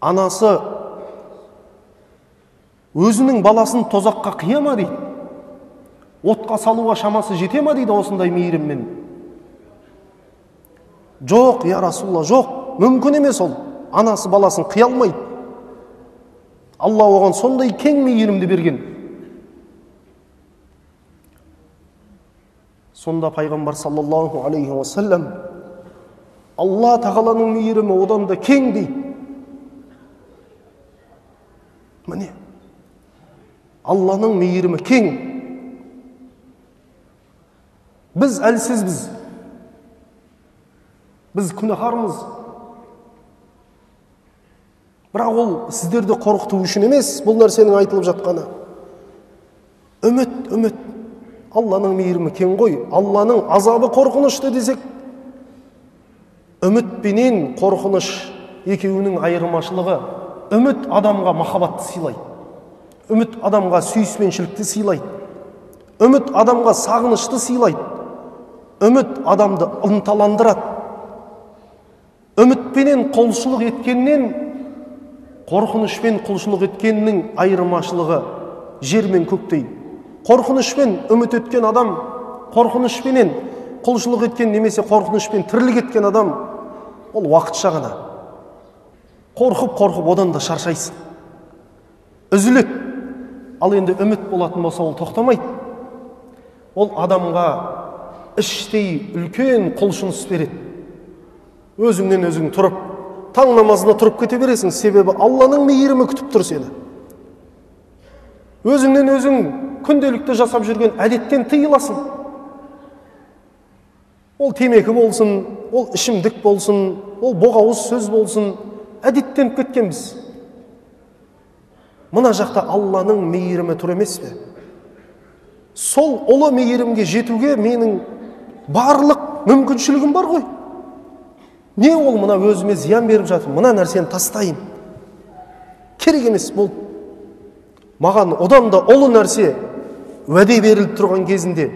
Анасы өзінің баласын тозаққа қия ма дейді. Отқа салуға шамасы жете ма дейді осындай мейіріммен. Жоқ, я Расулалла, жоқ, мүмкін емес ол. Анасы баласын қия алмайды. Алла оған сондай кең мейірімді берген. Сонда пайғамбар саллаллаху алейхи ва саллям, Алла тағаланың мейірімі одан да кең дейді. Міне, Алланың мейірімі кең. Біз әлсізбіз. Біз күнәһармыз. Бірақ ол сіздерді қорқыту үшін емес, бұл нәрсенің айтылып жатқаны. Үміт. Алланың мейірімі кең ғой. Алланың азабы қорқынышты десек, үміт пенен қорқыныш екеуінің айырмашылығы. Үміт адамға махаббатты сыйлайды. Үміт адамға сүйіспеншілікті сыйлайды. Үміт адамға сағынышты сыйлайды. Үміт адамды ынталандырады. Үмітпенен құлшылық еткеннен қорқынышпен құлшылық еткеннің айырмашылығы жер мен көктей. Қорқынышпен үміт еткен адам, қорқынышпенен құлшылық еткен немесе қорқынышпен тірлік еткен адам, ол уақытша ғана. Қорқып одан да шаршайсың. Үзіледі. Ал енді үміт болатын болса, ол тоқтамайды. Ол адамға іштей үлкен құлшыныс береді. Өзіңнен өзің тұрып, таң намазына тұрып кете бересің, себебі Алланың мейірімі күтіп тұр сені. Өзіңнен өзің күнделікті жасап жүрген әдеттен тыйыласың. Ол темекі болсын, ол ішімдік болсын, ол боғауыз сөз болсын, әдеттеніп кеткенбіз. Мына жақта Алланың мейірімі тұр емес пе? Сол ұлы мейірімге жетуге менің барлық мүмкіншілігім бар ғой. Не ол мына өзіме зиян беріп жатыр, мына нәрсені тастайын. Керек емес бұл. Маған одан да ұлы нәрсе уәде беріліп тұрған кезінде